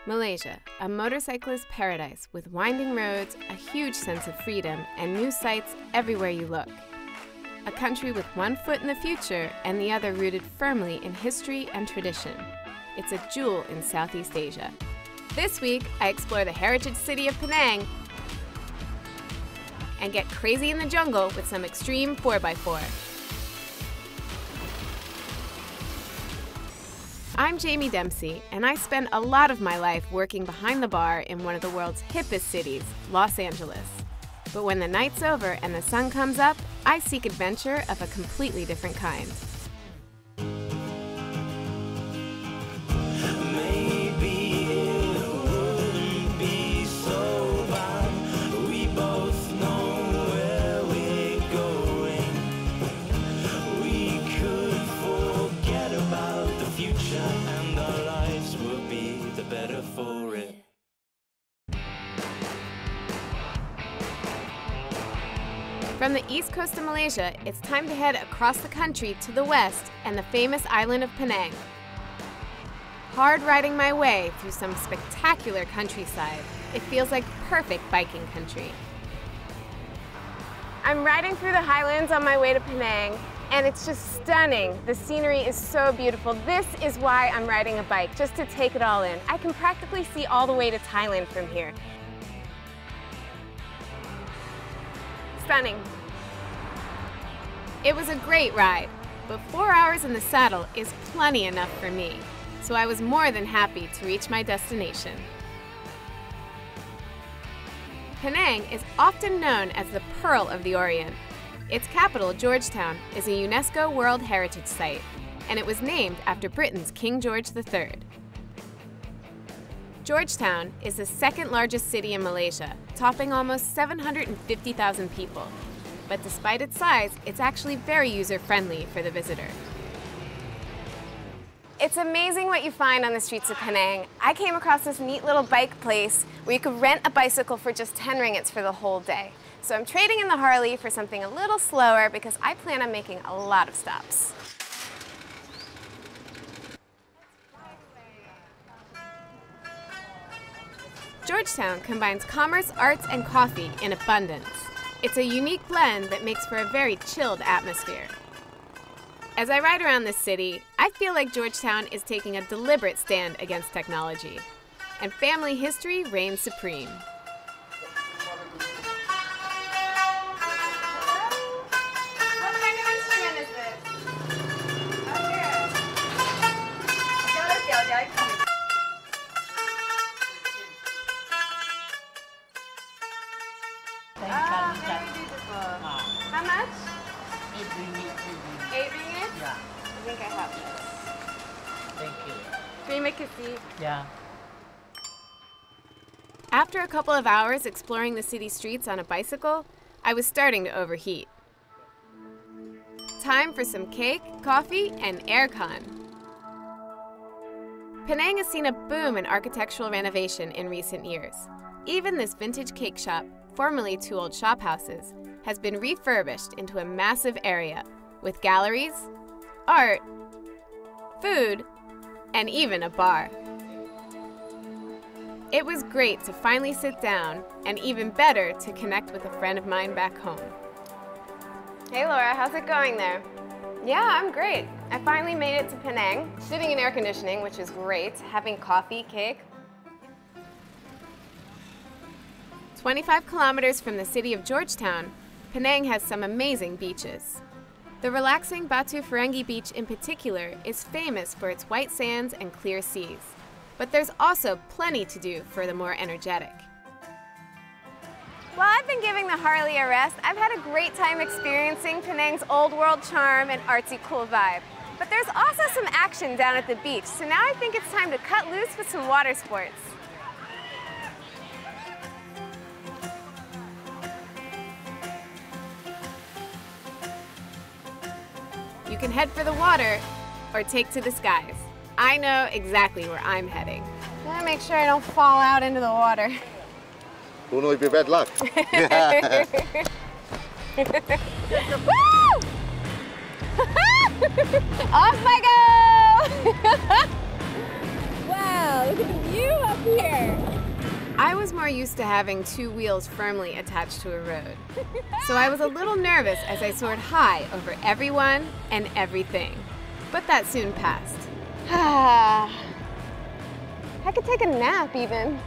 Malaysia, a motorcyclist paradise with winding roads, a huge sense of freedom, and new sights everywhere you look. A country with one foot in the future and the other rooted firmly in history and tradition. It's a jewel in Southeast Asia. This week, I explore the heritage city of Penang and get crazy in the jungle with some extreme 4x4. I'm Jaime Dempsey, and I spend a lot of my life working behind the bar in one of the world's hippest cities, Los Angeles. But when the night's over and the sun comes up, I seek adventure of a completely different kind. From the east coast of Malaysia, it's time to head across the country to the west and the famous island of Penang. Hard riding my way through some spectacular countryside, it feels like perfect biking country. I'm riding through the highlands on my way to Penang, and it's just stunning. The scenery is so beautiful. This is why I'm riding a bike, just to take it all in. I can practically see all the way to Thailand from here. Stunning. It was a great ride, but 4 hours in the saddle is plenty enough for me, so I was more than happy to reach my destination. Penang is often known as the Pearl of the Orient. Its capital, Georgetown, is a UNESCO World Heritage Site, and it was named after Britain's King George III. Georgetown is the second largest city in Malaysia, topping almost 750,000 people. But despite its size, it's actually very user-friendly for the visitor. It's amazing what you find on the streets of Penang. I came across this neat little bike place where you could rent a bicycle for just 10 ringgits for the whole day. So I'm trading in the Harley for something a little slower because I plan on making a lot of stops. Georgetown combines commerce, arts, and coffee in abundance. It's a unique blend that makes for a very chilled atmosphere. As I ride around this city, I feel like Georgetown is taking a deliberate stand against technology, and family history reigns supreme. What kind of instrument is this? Oh, here. How much? 8 ringgit. 8 ringgit? Yeah. I think I have this. Thank you. Terima kasih. Yeah. After a couple of hours exploring the city streets on a bicycle, I was starting to overheat. Time for some cake, coffee, and aircon. Penang has seen a boom in architectural renovation in recent years. Even this vintage cake shop, formerly 2 old shop houses, has been refurbished into a massive area with galleries, art, food, and even a bar. It was great to finally sit down, and even better to connect with a friend of mine back home. Hey Laura, how's it going there? Yeah, I'm great. I finally made it to Penang, sitting in air conditioning, which is great, having coffee, cake. 25 kilometers from the city of Georgetown, Penang has some amazing beaches. The relaxing Batu Feringghi beach in particular is famous for its white sands and clear seas. But there's also plenty to do for the more energetic. While I've been giving the Harley a rest, I've had a great time experiencing Penang's old world charm and artsy cool vibe. But there's also some action down at the beach, so now I think it's time to cut loose with some water sports. You can head for the water or take to the skies. I know exactly where I'm heading. Gotta make sure I don't fall out into the water. Won't only be bad luck. Woo! Off I go! Wow, look at the view up here! I was more used to having two wheels firmly attached to a road. So I was a little nervous as I soared high over everyone and everything. But that soon passed. I could take a nap even.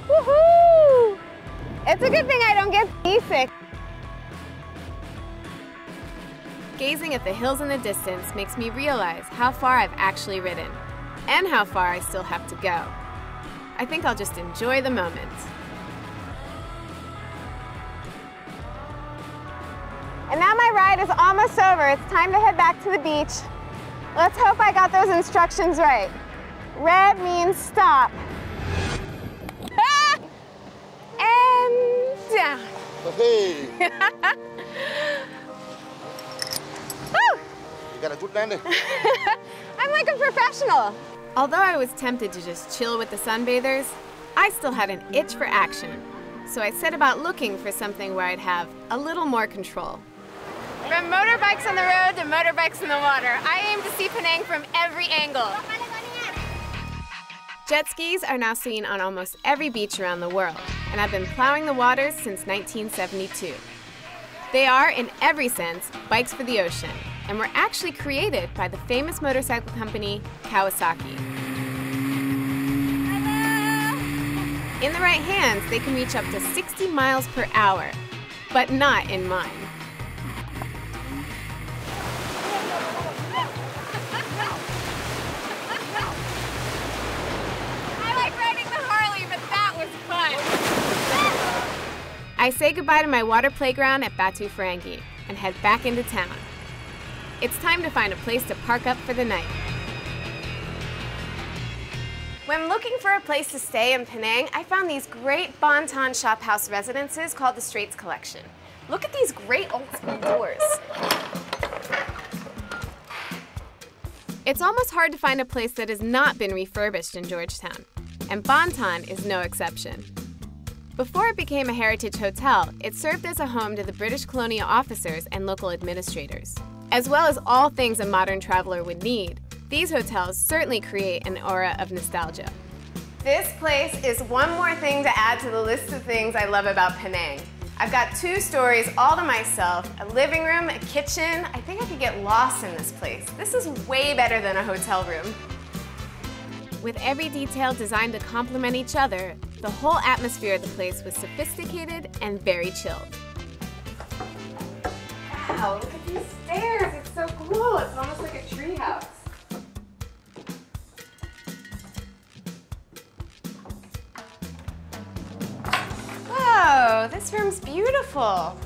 Woohoo! It's a good thing I don't get seasick. Gazing at the hills in the distance makes me realize how far I've actually ridden, and how far I still have to go. I think I'll just enjoy the moment. And now my ride is almost over. It's time to head back to the beach. Let's hope I got those instructions right. Red means stop. Ah! And down. Hey, Woo! you got a good landing. I'm like a professional. Although I was tempted to just chill with the sunbathers, I still had an itch for action. So I set about looking for something where I'd have a little more control. From motorbikes on the road to motorbikes in the water, I aim to see Penang from every angle. Jet skis are now seen on almost every beach around the world, and I've been plowing the waters since 1972. They are, in every sense, bikes for the ocean, and were actually created by the famous motorcycle company, Kawasaki. In the right hands, they can reach up to 60 miles per hour, but not in mine. I say goodbye to my water playground at Batu Feringghi and head back into town. It's time to find a place to park up for the night. When looking for a place to stay in Penang, I found these great Bon-Ton shophouse residences called the Straits Collection. Look at these great old school doors. It's almost hard to find a place that has not been refurbished in Georgetown, and Bon-Ton is no exception. Before it became a heritage hotel, it served as a home to the British colonial officers and local administrators. As well as all things a modern traveler would need, these hotels certainly create an aura of nostalgia. This place is one more thing to add to the list of things I love about Penang. I've got 2 stories all to myself, a living room, a kitchen. I think I could get lost in this place. This is way better than a hotel room. With every detail designed to complement each other, the whole atmosphere of the place was sophisticated and very chilled. Wow, look at these stairs. It's so cool. It's almost like a treehouse. Whoa, this room's beautiful.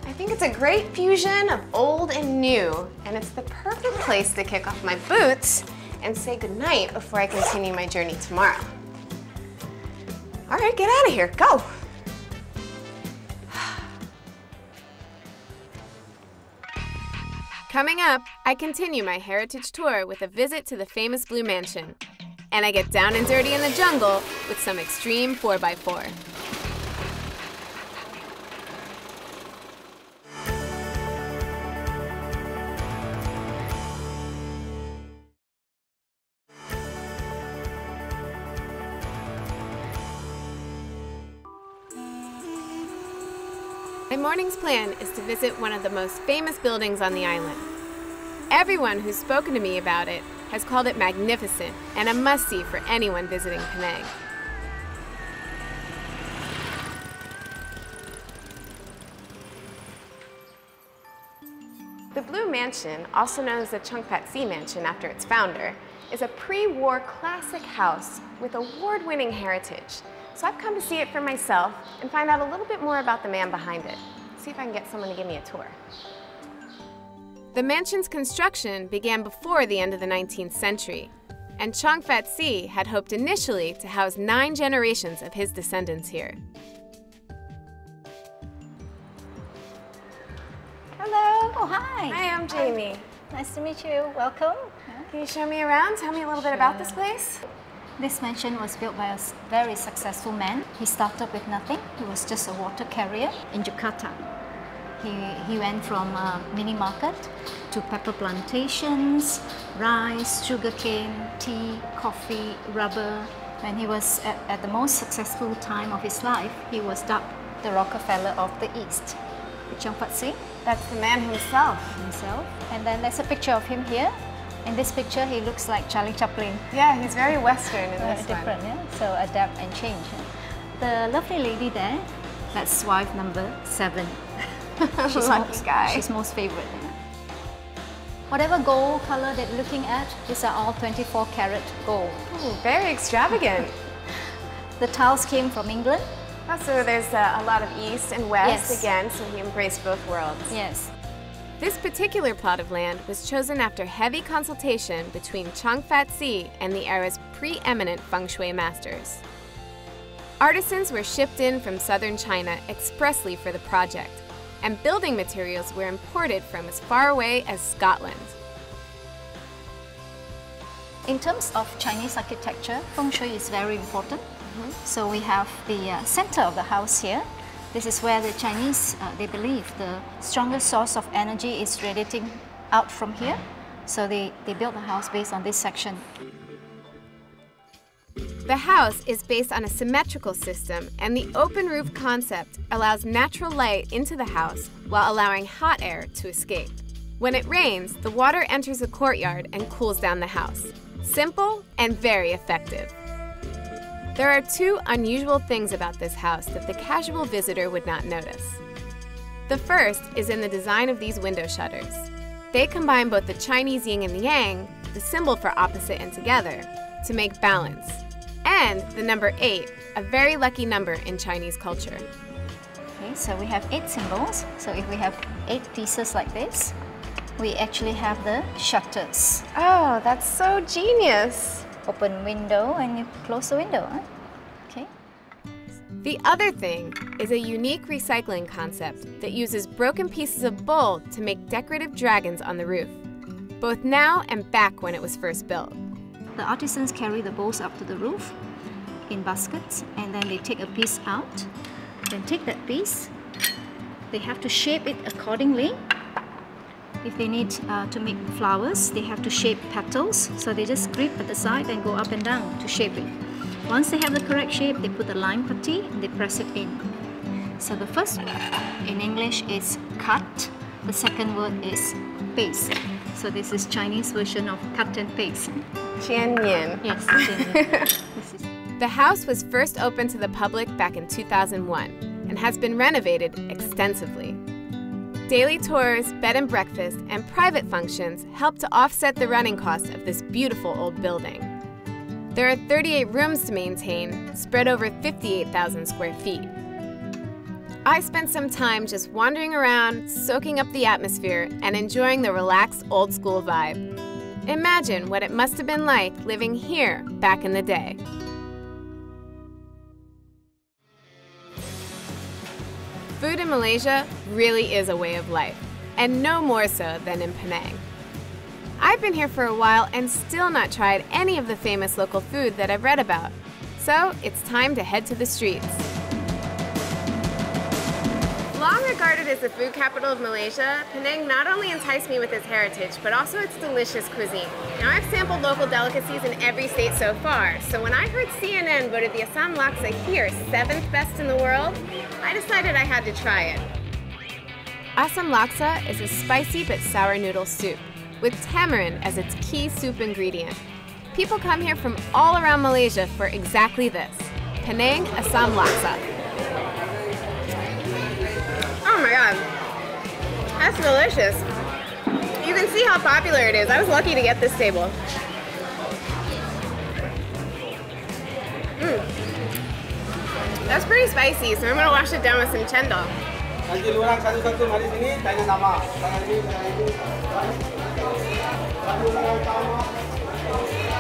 I think it's a great fusion of old and new, and it's the perfect place to kick off my boots and say goodnight before I continue my journey tomorrow. All right, get out of here, go. Coming up, I continue my heritage tour with a visit to the famous Blue Mansion. And I get down and dirty in the jungle with some extreme 4x4. My morning's plan is to visit one of the most famous buildings on the island. Everyone who's spoken to me about it has called it magnificent and a must-see for anyone visiting Penang. The Blue Mansion, also known as the Chongpat Mansion after its founder, is a pre-war classic house with award-winning heritage. So I've come to see it for myself and find out a little bit more about the man behind it. See if I can get someone to give me a tour. The mansion's construction began before the end of the 19th century, and Chongpat had hoped initially to house 9 generations of his descendants here. Hello. Oh, hi. Hi, I'm Jaime. Nice to meet you. Welcome. Can you show me around? Tell me a little bit about this place. This mansion was built by a very successful man. He started with nothing. He was just a water carrier in Jakarta. He went from mini market to pepper plantations, rice, sugarcane, tea, coffee, rubber. When he was at the most successful time of his life, he was dubbed the Rockefeller of the East. See? That's the man himself. And then there's a picture of him here. In this picture, he looks like Charlie Chaplin. Yeah, he's very Western in this different, one. Yeah? So adapt and change. The lovely lady there, that's wife number 7. Lucky guy. She's most favorite. Yeah? Whatever gold color that you're looking at, these are all 24 karat gold. Ooh, very extravagant. The tiles came from England. Oh, so there's a lot of east and west Yes. again, so he embraced both worlds. Yes. This particular plot of land was chosen after heavy consultation between Chang Fat-si and the era's preeminent feng shui masters. Artisans were shipped in from southern China expressly for the project, and building materials were imported from as far away as Scotland. In terms of Chinese architecture, feng shui is very important. So we have the center of the house here. This is where the Chinese, they believe the strongest source of energy is radiating out from here. So they built the house based on this section. The house is based on a symmetrical system, and the open roof concept allows natural light into the house while allowing hot air to escape. When it rains, the water enters the courtyard and cools down the house. Simple and very effective. There are 2 unusual things about this house that the casual visitor would not notice. The first is in the design of these window shutters. They combine both the Chinese yin and yang, the symbol for opposite and together, to make balance. And the number 8, a very lucky number in Chinese culture. Okay, so we have 8 symbols. So if we have 8 pieces like this, we actually have the shutters. Oh, that's so genius! Open window and you close the window. Huh? Okay. The other thing is a unique recycling concept that uses broken pieces of bull to make decorative dragons on the roof, both now and back when it was first built. The artisans carry the bowls up to the roof in baskets, and then they take a piece out. Then take that piece, they have to shape it accordingly. If they need to make flowers, they have to shape petals. So they just grip at the side and go up and down to shape it. Once they have the correct shape, they put the lime putty and they press it in. So the first word in English is cut. The second word is paste. So this is Chinese version of cut and paste. Tianyan. Yes, this is. The house was first opened to the public back in 2001 and has been renovated extensively. Daily tours, bed and breakfast, and private functions help to offset the running cost of this beautiful old building. There are 38 rooms to maintain, spread over 58,000 square feet. I spent some time just wandering around, soaking up the atmosphere, and enjoying the relaxed old school vibe. Imagine what it must have been like living here back in the day. Food in Malaysia really is a way of life, and no more so than in Penang. I've been here for a while and still not tried any of the famous local food that I've read about. So it's time to head to the streets. Long regarded as the food capital of Malaysia, Penang not only enticed me with its heritage, but also its delicious cuisine. Now, I've sampled local delicacies in every state so far, so when I heard CNN voted the Assam Laksa here 7th best in the world, I decided I had to try it. Assam Laksa is a spicy but sour noodle soup, with tamarind as its key soup ingredient. People come here from all around Malaysia for exactly this, Penang Assam Laksa. Oh my god, that's delicious. You can see how popular it is. I was lucky to get this table. That's pretty spicy, so I'm gonna wash it down with some cendol.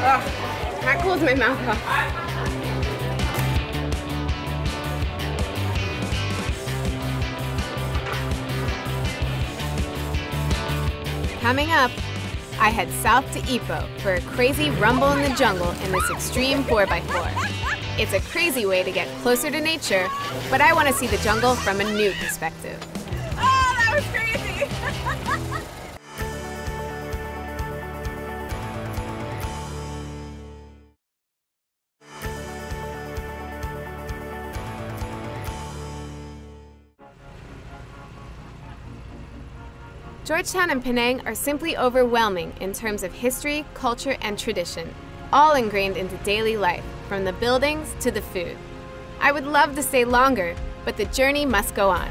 Oh, that cools my mouth off. Coming up, I head south to Ipoh for a crazy rumble in the jungle in this extreme 4x4. It's a crazy way to get closer to nature, but I want to see the jungle from a new perspective. Oh, that Georgetown and Penang are simply overwhelming in terms of history, culture, and tradition, all ingrained into daily life, from the buildings to the food. I would love to stay longer, but the journey must go on.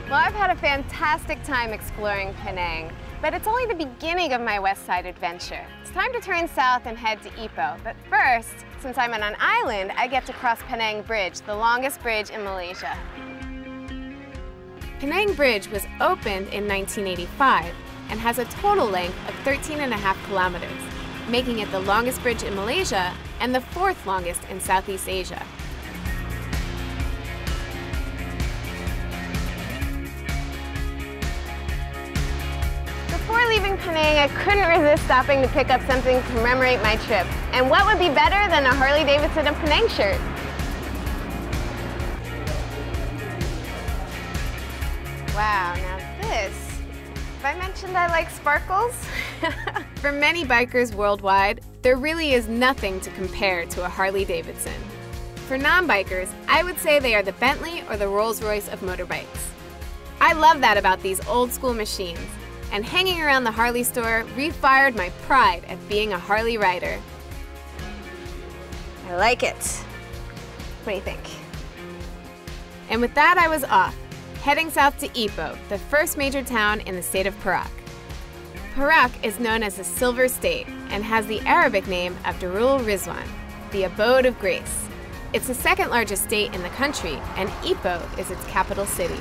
Well, I've had a fantastic time exploring Penang, but it's only the beginning of my west side adventure. It's time to turn south and head to Ipoh, but first, since I'm on an island, I get to cross Penang Bridge, the longest bridge in Malaysia. Penang Bridge was opened in 1985 and has a total length of 13.5 kilometers, making it the longest bridge in Malaysia and the 4th longest in Southeast Asia. Before leaving Penang, I couldn't resist stopping to pick up something to commemorate my trip. And what would be better than a Harley-Davidson and Penang shirt? Wow, now this, have I mentioned I like sparkles? For many bikers worldwide, there really is nothing to compare to a Harley-Davidson. For non-bikers, I would say they are the Bentley or the Rolls-Royce of motorbikes. I love that about these old-school machines, and hanging around the Harley store refired my pride at being a Harley rider. I like it. What do you think? And with that, I was off, heading south to Ipoh, the first major town in the state of Perak. Perak is known as the Silver State and has the Arabic name of Darul Rizwan, the abode of grace. It's the 2nd largest state in the country, and Ipoh is its capital city.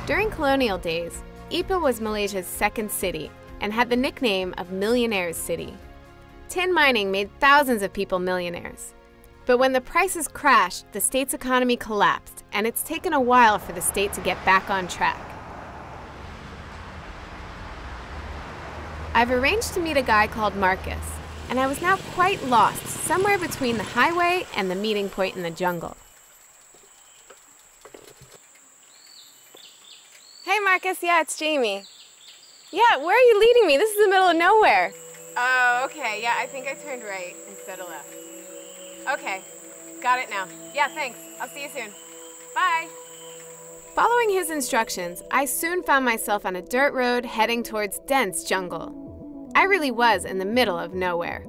During colonial days, Ipoh was Malaysia's 2nd city and had the nickname of Millionaires' City. Tin mining made thousands of people millionaires. But when the prices crashed, the state's economy collapsed, and it's taken a while for the state to get back on track. I've arranged to meet a guy called Marcus, and I was now quite lost, somewhere between the highway and the meeting point in the jungle. Hey Marcus, yeah, it's Jaime. Yeah, where are you leading me? This is the middle of nowhere. Oh, okay, yeah, I think I turned right instead of left. Okay, got it now. Yeah, thanks. I'll see you soon. Bye. Following his instructions, I soon found myself on a dirt road heading towards dense jungle. I really was in the middle of nowhere.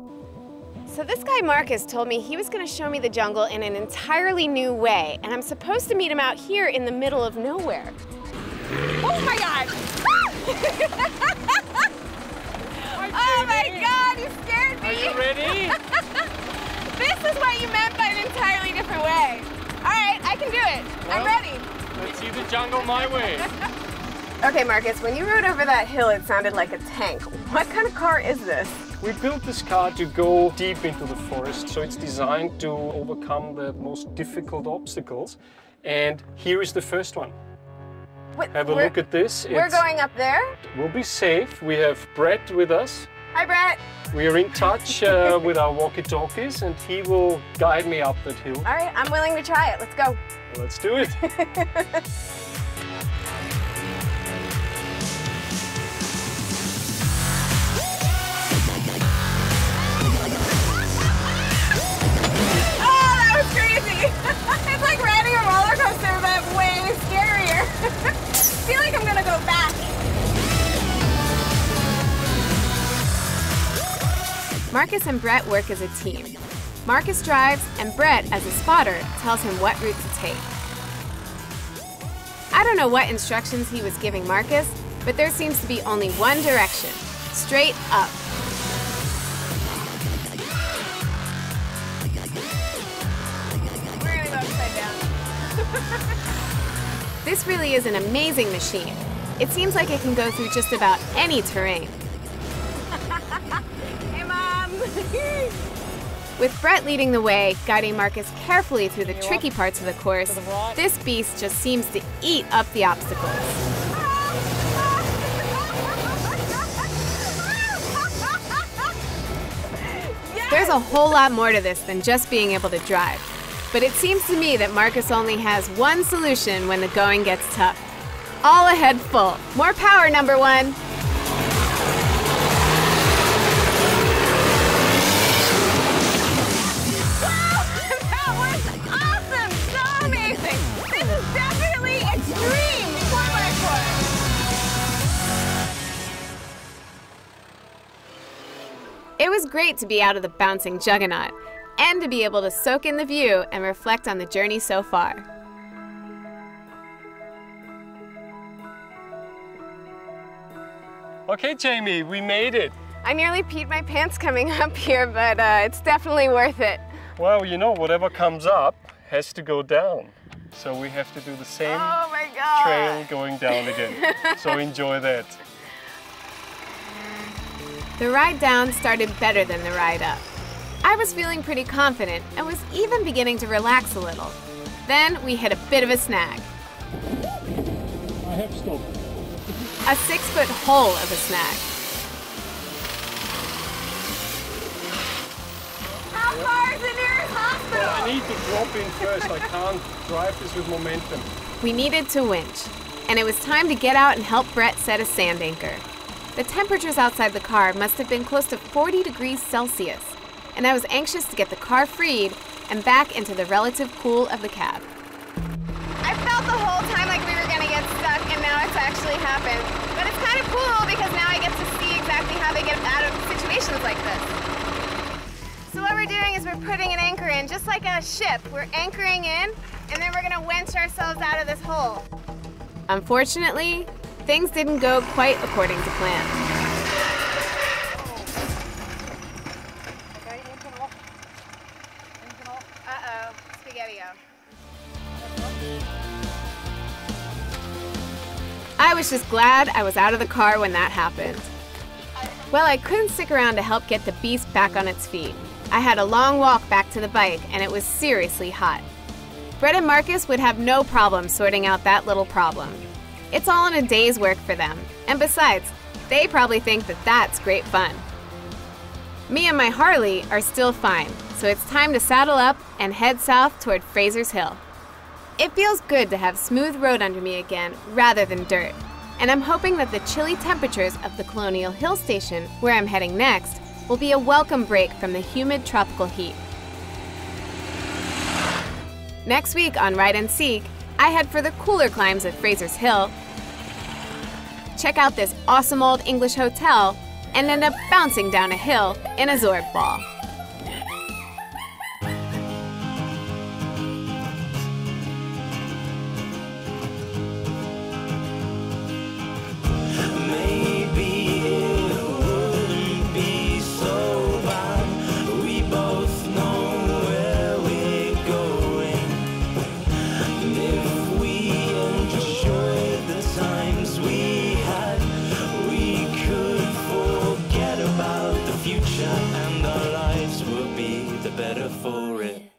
So this guy Marcus told me he was going to show me the jungle in an entirely new way, and I'm supposed to meet him out here in the middle of nowhere. Oh my God! Oh my God, you scared me! Are you ready? This is what you meant by an entirely different way. All right, I can do it. Well, I'm ready. Let's see the jungle my way. Okay, Marcus, when you rode over that hill, it sounded like a tank. What kind of car is this? We built this car to go deep into the forest, so it's designed to overcome the most difficult obstacles. And here is the first one. Have a look at this. We're going up there? We'll be safe. We have Brett with us. Hi, Brett. We are in touch with our walkie-talkies, and he will guide me up that hill. All right, I'm willing to try it. Let's go. Well, let's do it. Oh, that was crazy. It's like riding a roller coaster, but way scarier. I feel like I'm gonna go back. Marcus and Brett work as a team. Marcus drives, and Brett, as a spotter, tells him what route to take. I don't know what instructions he was giving Marcus, but there seems to be only one direction: straight up. We're gonna go upside down. This really is an amazing machine. It seems like it can go through just about any terrain. Hey, Mom! With Brett leading the way, guiding Marcus carefully through the tricky parts of the course, this beast just seems to eat up the obstacles. There's a whole lot more to this than just being able to drive. But it seems to me that Marcus only has one solution when the going gets tough. all ahead full. More power, number one. That was awesome! So amazing! This is definitely extreme 4x4. It was great to be out of the bouncing juggernaut and to be able to soak in the view and reflect on the journey so far. Okay, Jaime, we made it. I nearly peed my pants coming up here, but it's definitely worth it. Well, you know, whatever comes up has to go down. So we have to do the same Oh my God. trail going down again. So enjoy that. The ride down started better than the ride up. I was feeling pretty confident and was even beginning to relax a little. Then we hit a bit of a snag. I have stopped. A 6-foot hole of a snag. How far is the nearest hospital? Well, I need to drop in first. I can't drive this with momentum. We needed to winch, and it was time to get out and help Brett set a sand anchor. The temperatures outside the car must have been close to 40 degrees Celsius, and I was anxious to get the car freed and back into the relative cool of the cab. I felt the whole time like we were gonna get stuck, and now it's actually happened. But it's kind of cool because now I get to see exactly how they get out of situations like this. So what we're doing is we're putting an anchor in, just like a ship. We're anchoring in, and then we're gonna winch ourselves out of this hole. Unfortunately, things didn't go quite according to plan. Uh-oh, spaghetti-o. I was just glad I was out of the car when that happened. Well, I couldn't stick around to help get the beast back on its feet. I had a long walk back to the bike, and it was seriously hot. Brett and Marcus would have no problem sorting out that little problem. It's all in a day's work for them, and besides, they probably think that that's great fun. Me and my Harley are still fine, so it's time to saddle up and head south toward Fraser's Hill. It feels good to have smooth road under me again rather than dirt, and I'm hoping that the chilly temperatures of the Colonial Hill Station, where I'm heading next, will be a welcome break from the humid tropical heat. Next week on Ride and Seek, I head for the cooler climbs of Fraser's Hill, check out this awesome old English hotel, and end up bouncing down a hill in a Zorb ball. And our lives will be the better for it.